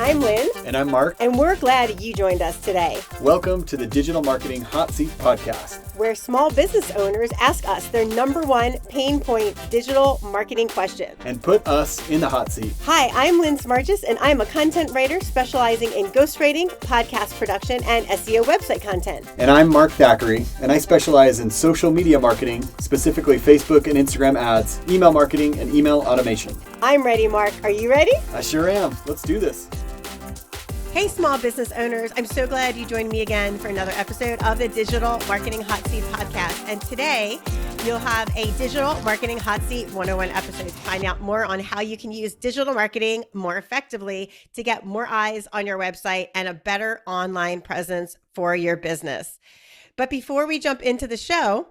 I'm Lynn. And I'm Mark. And we're glad you joined us today. Welcome to the Digital Marketing Hotseat podcast, where small business owners ask us their number one pain point digital marketing question. And put us in the hot seat. Hi, I'm Lynn Smargis, and I'm a content writer specializing in ghostwriting, podcast production, and SEO website content. And I'm Mark Thackeray, and I specialize in social media marketing, specifically Facebook and Instagram ads, email marketing, and email automation. I'm ready, Mark. Are you ready? I sure am. Let's do this. Hey, small business owners. I'm so glad you joined me again for another episode of the Digital Marketing Hot Seat podcast. And today, you'll have a Digital Marketing Hot Seat 101 episode to find out more on how you can use digital marketing more effectively to get more eyes on your website and a better online presence for your business. But before we jump into the show,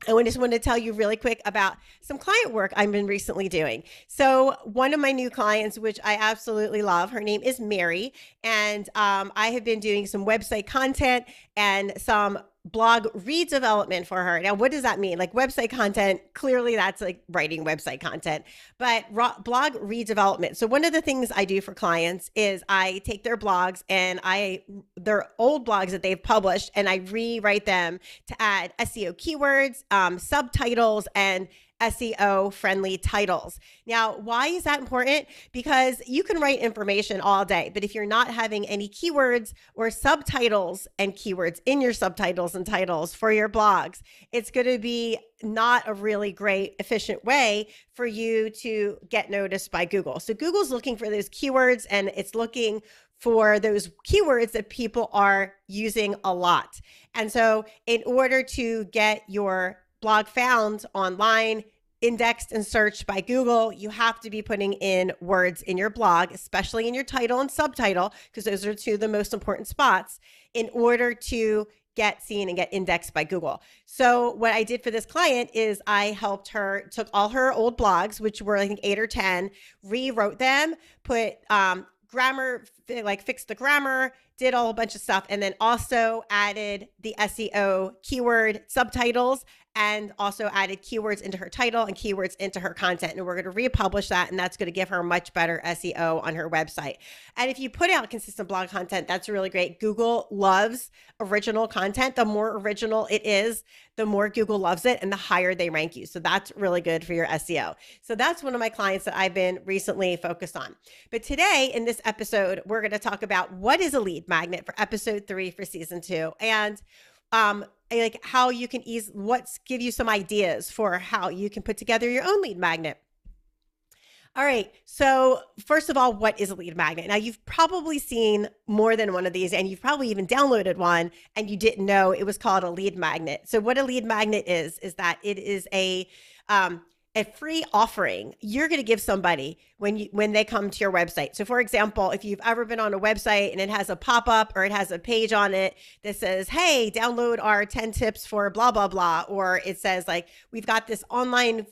I just want to tell you really quick about some client work I've been recently doing. So one of my new clients, which I absolutely love, her name is Mary, and I have been doing some website content and some blog redevelopment for her. Now, what does that mean? Like website content, clearly that's like writing website content, but blog redevelopment. So one of the things I do for clients is I take their blogs and their old blogs that they've published and I rewrite them to add SEO keywords, subtitles, and SEO friendly titles. Now, why is that important? Because you can write information all day, but if you're not having any keywords or subtitles and keywords in your subtitles and titles for your blogs, it's going to be not a really great, efficient way for you to get noticed by Google. So Google's looking for those keywords and it's looking for those keywords that people are using a lot. And so in order to get your blog found online, indexed and searched by Google, you have to be putting in words in your blog, especially in your title and subtitle, because those are two of the most important spots in order to get seen and get indexed by Google. So what I did for this client is I helped her, took all her old blogs, which were I think 8 or 10, rewrote them, put grammar, like fixed the grammar, did a whole bunch of stuff, and then also added the SEO keyword subtitles and also added keywords into her title and keywords into her content. And we're going to republish that, and that's going to give her much better SEO on her website. And if you put out consistent blog content, that's really great. Google loves original content. The more original it is, the more Google loves it and the higher they rank you. So that's really good for your SEO. So that's one of my clients that I've been recently focused on. But today in this episode, we're going to talk about what is a lead magnet for episode 3 for season 2. And like how you can give you some ideas for how you can put together your own lead magnet. All right. So first of all, what is a lead magnet? Now you've probably seen more than one of these and you've probably even downloaded one and you didn't know it was called a lead magnet. So what a lead magnet is that it is a free offering you're going to give somebody when they come to your website. So for example, if you've ever been on a website and it has a pop-up or it has a page on it that says, hey, download our 10 tips for blah, blah, blah. Or it says like, we've got this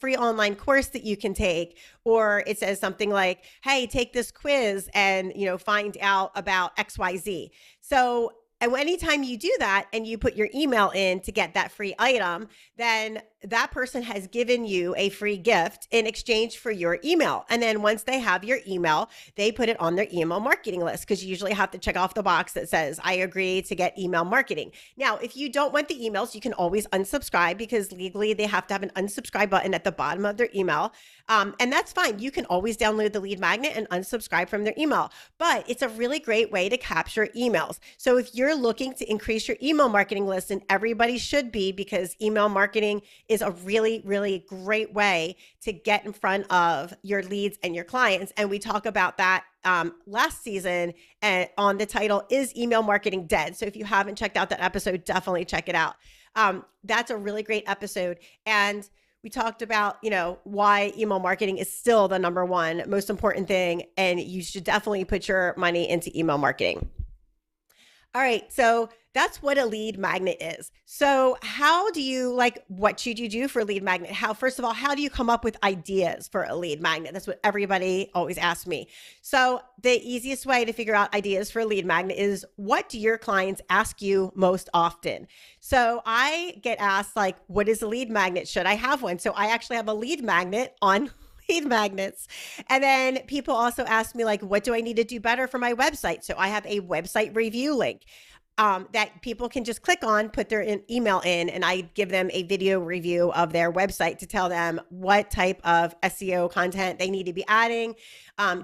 free online course that you can take. Or it says something like, hey, take this quiz and, find out about XYZ. So and anytime you do that and you put your email in to get that free item, then that person has given you a free gift in exchange for your email. And then once they have your email, they put it on their email marketing list because you usually have to check off the box that says, I agree to get email marketing. Now, if you don't want the emails, you can always unsubscribe because legally they have to have an unsubscribe button at the bottom of their email. And that's fine. You can always download the lead magnet and unsubscribe from their email, but it's a really great way to capture emails. So if you're looking to increase your email marketing list, and everybody should be, because email marketing is a really, really great way to get in front of your leads and your clients. And we talk about that last season on the title, Is Email Marketing Dead? So if you haven't checked out that episode, definitely check it out. That's a really great episode. And we talked about, why email marketing is still the number one most important thing. And you should definitely put your money into email marketing. All right. So that's what a lead magnet is. So what should you do for a lead magnet? First of all, how do you come up with ideas for a lead magnet? That's what everybody always asks me. So the easiest way to figure out ideas for a lead magnet is, what do your clients ask you most often? So I get asked what is a lead magnet? Should I have one? So I actually have a lead magnet on lead magnets. And then people also ask me, like, what do I need to do better for my website? So I have a website review link that people can just click on, put their email in, and I give them a video review of their website to tell them what type of SEO content they need to be adding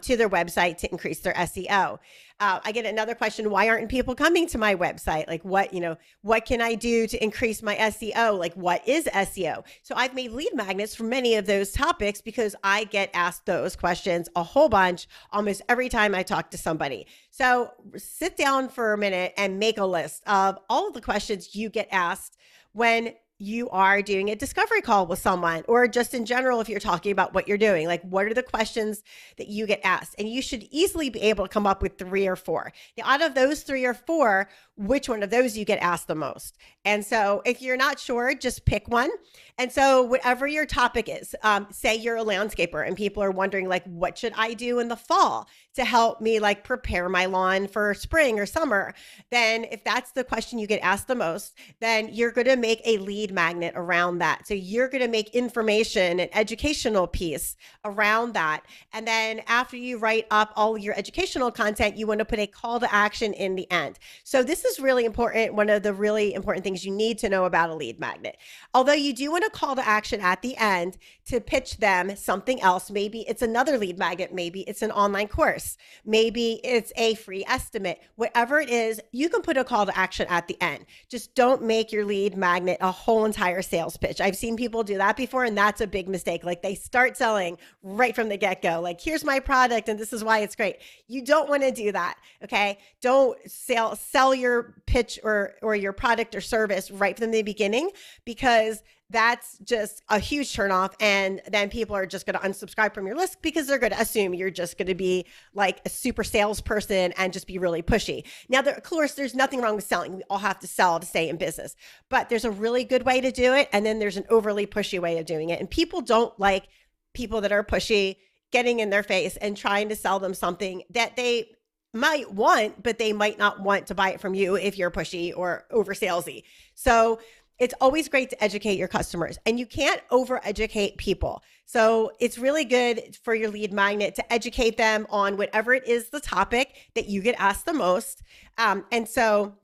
to their website to increase their SEO. I get another question, why aren't people coming to my website? Like what can I do to increase my SEO? Like what is SEO? So I've made lead magnets for many of those topics because I get asked those questions a whole bunch almost every time I talk to somebody. So sit down for a minute and make a list of all of the questions you get asked when you are doing a discovery call with someone, or just in general, if you're talking about what you're doing, like what are the questions that you get asked? And you should easily be able to come up with 3 or 4. Now, out of those 3 or 4, which one of those you get asked the most? And so if you're not sure, just pick one. And so whatever your topic is, say you're a landscaper and people are wondering, like, what should I do in the fall to help me like prepare my lawn for spring or summer? Then if that's the question you get asked the most, then you're going to make a lead magnet around that. So you're going to make information and educational piece around that. And then after you write up all your educational content, you want to put a call to action in the end. So this is really important. One of the really important things you need to know about a lead magnet. Although you do want a call to action at the end to pitch them something else. Maybe it's another lead magnet. Maybe it's an online course. Maybe it's a free estimate. Whatever it is, you can put a call to action at the end. Just don't make your lead magnet a whole entire sales pitch. I've seen people do that before, and that's a big mistake. Like they start selling right from the get-go. Like, here's my product and this is why it's great. You don't want to do that. Okay. Don't sell your pitch or your product or service right from the beginning, because that's just a huge turnoff. And then people are just going to unsubscribe from your list because they're going to assume you're just going to be like a super salesperson and just be really pushy. Now, of course, there's nothing wrong with selling. We all have to sell to stay in business, but there's a really good way to do it. And then there's an overly pushy way of doing it. And people don't like people that are pushy, getting in their face and trying to sell them something that they might want, but they might not want to buy it from you if you're pushy or over salesy. So it's always great to educate your customers, and you can't over educate people. So it's really good for your lead magnet to educate them on whatever it is the topic that you get asked the most. And so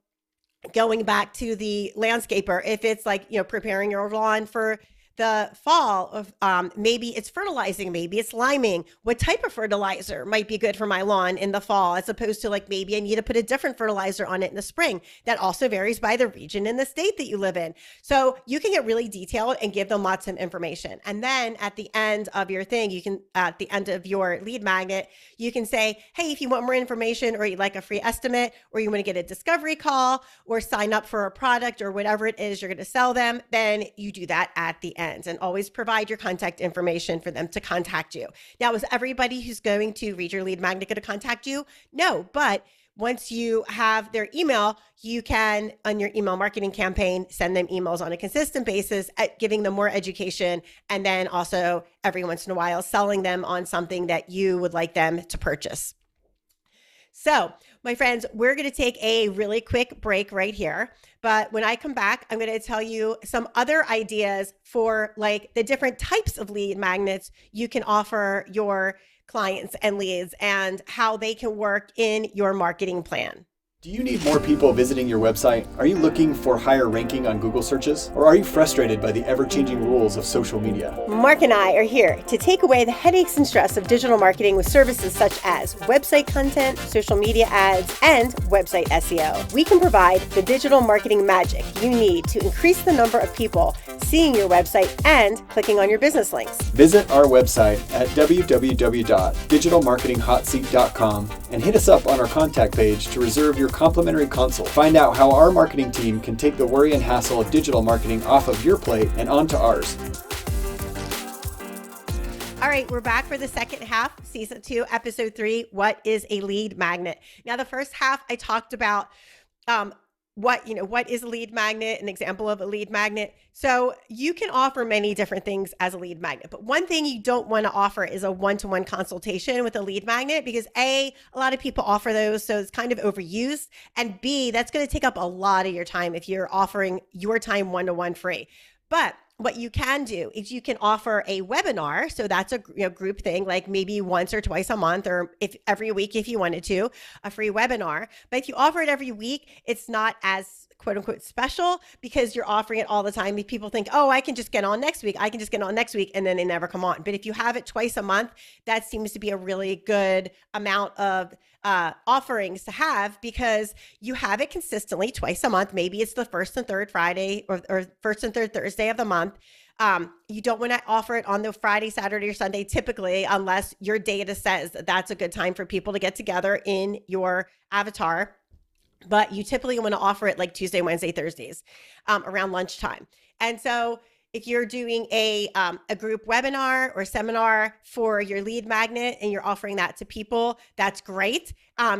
going back to the landscaper, if it's like, preparing your lawn for the fall of maybe it's fertilizing, maybe it's liming. What type of fertilizer might be good for my lawn in the fall, as opposed to like maybe I need to put a different fertilizer on it in the spring? That also varies by the region and the state that you live in. So you can get really detailed and give them lots of information. And then at the end of your thing, at the end of your lead magnet, you can say, hey, if you want more information, or you'd like a free estimate, or you want to get a discovery call, or sign up for a product, or whatever it is you're going to sell them, then you do that at the end. And always provide your contact information for them to contact you. Now, is everybody who's going to read your lead magnet going to contact you? No, but once you have their email, you can, on your email marketing campaign, send them emails on a consistent basis, giving them more education, and then also every once in a while selling them on something that you would like them to purchase. So, my friends, we're going to take a really quick break right here. But when I come back, I'm going to tell you some other ideas for like the different types of lead magnets you can offer your clients and leads, and how they can work in your marketing plan. Do you need more people visiting your website? Are you looking for higher ranking on Google searches? Or are you frustrated by the ever-changing rules of social media? Mark and I are here to take away the headaches and stress of digital marketing with services such as website content, social media ads, and website SEO. We can provide the digital marketing magic you need to increase the number of people seeing your website and clicking on your business links. Visit our website at www.digitalmarketinghotseat.com and hit us up on our contact page to reserve your complimentary consult. Find out how our marketing team can take the worry and hassle of digital marketing off of your plate and onto ours. All right, we're back for the second half, season 2, episode 3. What is a lead magnet? Now, the first half I talked about what is a lead magnet, an example of a lead magnet. So you can offer many different things as a lead magnet, but one thing you don't want to offer is a one-to-one consultation with a lead magnet, because A, a lot of people offer those, so it's kind of overused, and B, that's going to take up a lot of your time if you're offering your time one-to-one free. But what you can do is you can offer a webinar. So that's a group thing, like maybe once or twice a month, or if every week, if you wanted to, a free webinar. But if you offer it every week, it's not as quote unquote special because you're offering it all the time. People think, oh, I can just get on next week. I can just get on next week. And then they never come on. But if you have it twice a month, that seems to be a really good amount of offerings to have because you have it consistently twice a month. Maybe it's the first and third Friday or first and third Thursday of the month. You don't want to offer it on the Friday, Saturday, or Sunday, typically, unless your data says that that's a good time for people to get together in your avatar. But you typically want to offer it like Tuesday, Wednesday, Thursdays around lunchtime. And so if you're doing a group webinar or seminar for your lead magnet and you're offering that to people, that's great.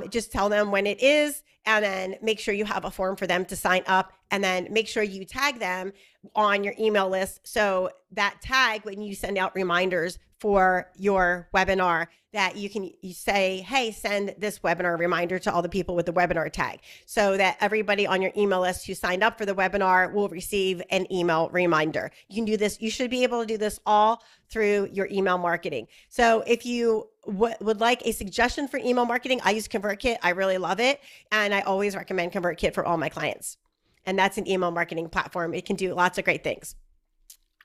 Just tell them when it is and then make sure you have a form for them to sign up and then make sure you tag them on your email list. So that tag, when you send out reminders for your webinar, that you say, hey, send this webinar reminder to all the people with the webinar tag so that everybody on your email list who signed up for the webinar will receive an email reminder. You can do this. You should be able to do this all through your email marketing. So if you would like a suggestion for email marketing, I use ConvertKit. I really love it. And I always recommend ConvertKit for all my clients. And that's an email marketing platform. It can do lots of great things.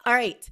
All right.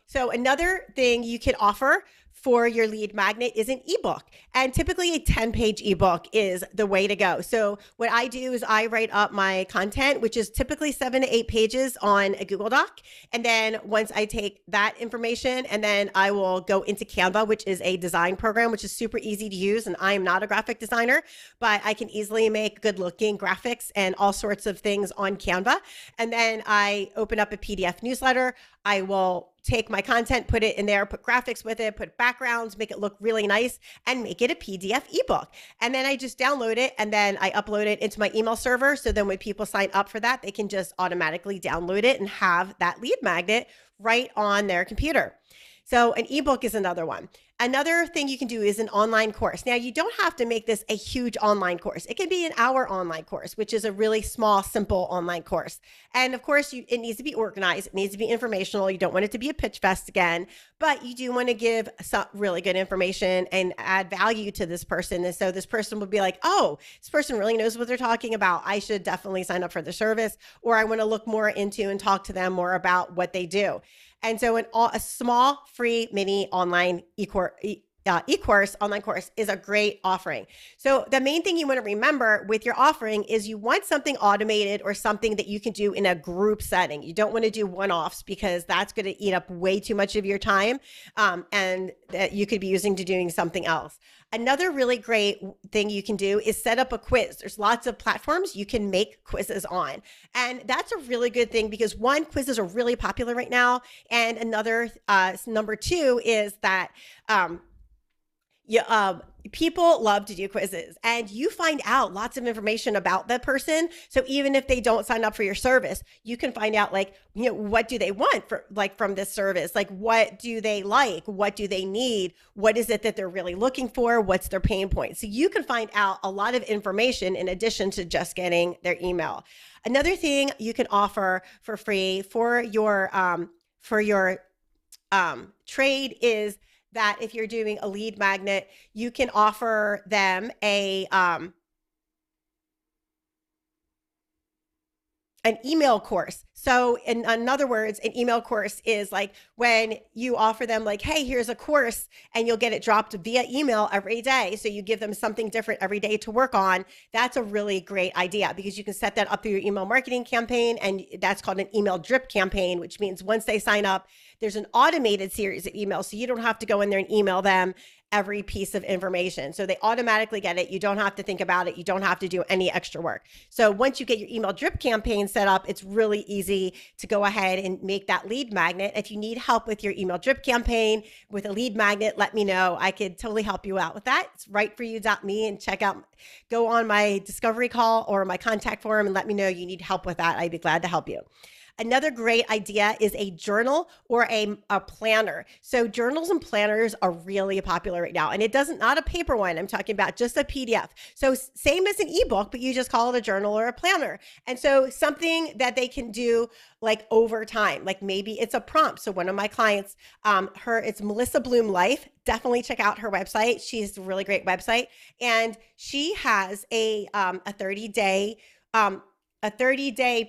So another thing you can offer for your lead magnet is an ebook. And typically a 10-page ebook is the way to go. So what I do is I write up my content, which is typically 7 to 8 pages on a Google Doc. And then once I take that information and then I will go into Canva, which is a design program, which is super easy to use. And I am not a graphic designer, but I can easily make good looking graphics and all sorts of things on Canva. And then I open up a PDF newsletter. I will take my content, put it in there, put graphics with it, put backgrounds, make it look really nice, and make it a PDF ebook. And then I just download it and then I upload it into my email server. So then when people sign up for that, they can just automatically download it and have that lead magnet right on their computer. So an ebook is another one. Another thing you can do is an online course. Now, you don't have to make this a huge online course. It can be an hour online course, which is a really small, simple online course. And of course, it needs to be organized. It needs to be informational. You don't want it to be a pitch fest again, but you do want to give some really good information and add value to this person. And so this person would be like, oh, this person really knows what they're talking about. I should definitely sign up for the service, or I want to look more into and talk to them more about what they do. And so a small, free, mini online online course is a great offering. So the main thing you want to remember with your offering is you want something automated or something that you can do in a group setting. You don't want to do one-offs because that's going to eat up way too much of your time and that you could be using to doing something else. Another really great thing you can do is set up a quiz. There's lots of platforms you can make quizzes on. And that's a really good thing because one, quizzes are really popular right now. And another, number two is that people love to do quizzes and you find out lots of information about that person. So even if they don't sign up for your service, you can find out what do they want from this service? Like, what do they like? What do they need? What is it that they're really looking for? What's their pain point? So you can find out a lot of information in addition to just getting their email. Another thing you can offer for free for your trade is that if you're doing a lead magnet, you can offer them an email course. So in other words, an email course is like when you offer them like, hey, here's a course and you'll get it dropped via email every day. So you give them something different every day to work on. That's a really great idea because you can set that up through your email marketing campaign. And that's called an email drip campaign, which means once they sign up, there's an automated series of emails. So you don't have to go in there and email them every piece of information. So they automatically get it. You don't have to think about it. You don't have to do any extra work. So once you get your email drip campaign set up, it's really easy to go ahead and make that lead magnet. If you need help with your email drip campaign with a lead magnet, let me know. I could totally help you out with that. It's rightforyou.me and go on my discovery call or my contact form and let me know you need help with that. I'd be glad to help you. Another great idea is a journal or a planner. So journals and planners are really popular right now. And it doesn't, not a paper one. I'm talking about just a PDF. So same as an ebook, but you just call it a journal or a planner. And so something that they can do like over time, like maybe it's a prompt. So one of my clients, it's Melissa Bloom Life. Definitely check out her website. She's a really great website. And she has a 30-day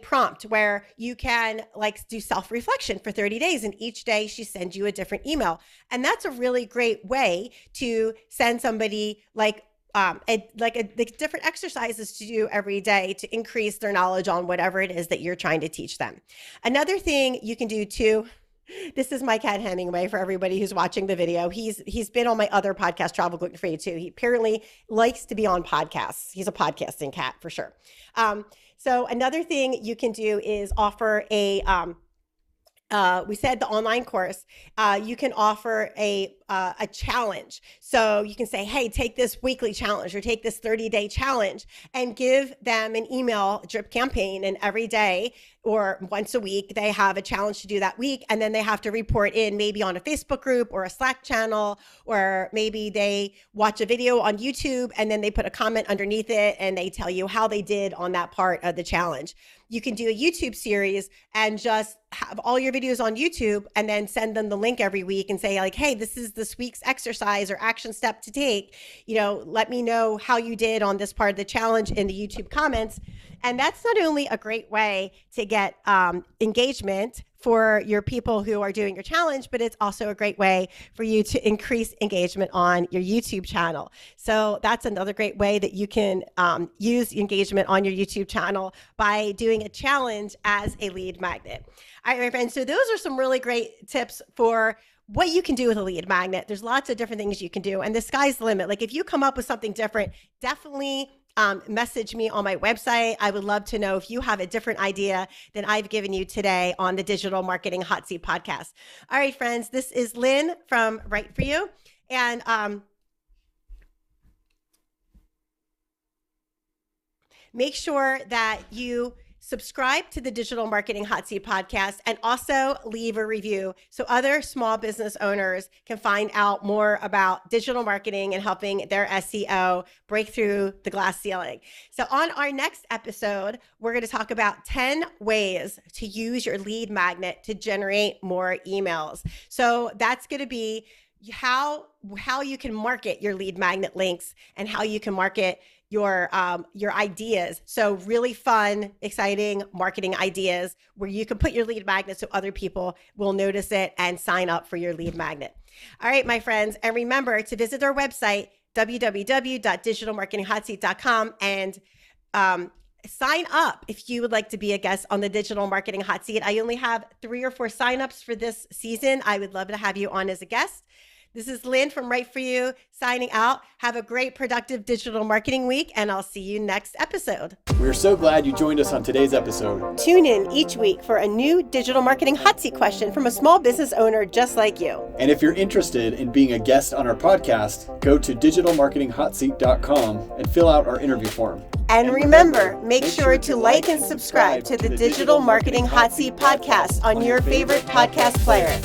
prompt where you can like do self-reflection for 30 days. And each day she sends you a different email. And that's a really great way to send somebody like different exercises to do every day to increase their knowledge on whatever it is that you're trying to teach them. Another thing you can do too, this is my cat Hemingway for everybody who's watching the video. He's been on my other podcast, Travel Gluten Free, too. He apparently likes to be on podcasts. He's a podcasting cat for sure. So another thing you can do is offer we said the online course, you can offer a challenge. So you can say, hey, take this weekly challenge or take this 30-day challenge and give them an email drip campaign. And every day or once a week, they have a challenge to do that week. And then they have to report in maybe on a Facebook group or a Slack channel, or maybe they watch a video on YouTube and then they put a comment underneath it and they tell you how they did on that part of the challenge. You can do a YouTube series and just have all your videos on YouTube and then send them the link every week and say like, hey, this is this week's exercise or action step to take. Let me know how you did on this part of the challenge in the YouTube comments. And that's not only a great way to get engagement for your people who are doing your challenge, but it's also a great way for you to increase engagement on your YouTube channel. So that's another great way that you can use engagement on your YouTube channel by doing a challenge as a lead magnet. All right, my friends, so those are some really great tips for what you can do with a lead magnet. There's lots of different things you can do, and the sky's the limit. Like if you come up with something different, definitely message me on my website. I would love to know if you have a different idea than I've given you today on the Digital Marketing Hot Seat podcast. All right, friends, this is Lynn from Right For You. And make sure that you subscribe to the Digital Marketing Hot Seat podcast and also leave a review so other small business owners can find out more about digital marketing and helping their SEO break through the glass ceiling. So on our next episode, we're going to talk about 10 ways to use your lead magnet to generate more emails. So that's going to be how you can market your lead magnet links and how you can market your ideas. So really fun, exciting marketing ideas where you can put your lead magnet so other people will notice it and sign up for your lead magnet. All right, my friends, and remember to visit our website, www.digitalmarketinghotseat.com, and sign up if you would like to be a guest on the Digital Marketing Hot Seat. I only have 3 or 4 signups for this season. I would love to have you on as a guest. This is Lynn from Right For You signing out. Have a great, productive digital marketing week, and I'll see you next episode. We're so glad you joined us on today's episode. Tune in each week for a new digital marketing hot seat question from a small business owner just like you. And if you're interested in being a guest on our podcast, go to digitalmarketinghotseat.com and fill out our interview form. And remember, make sure to like and subscribe to the Digital Marketing Hot Seat podcast on your favorite podcast player.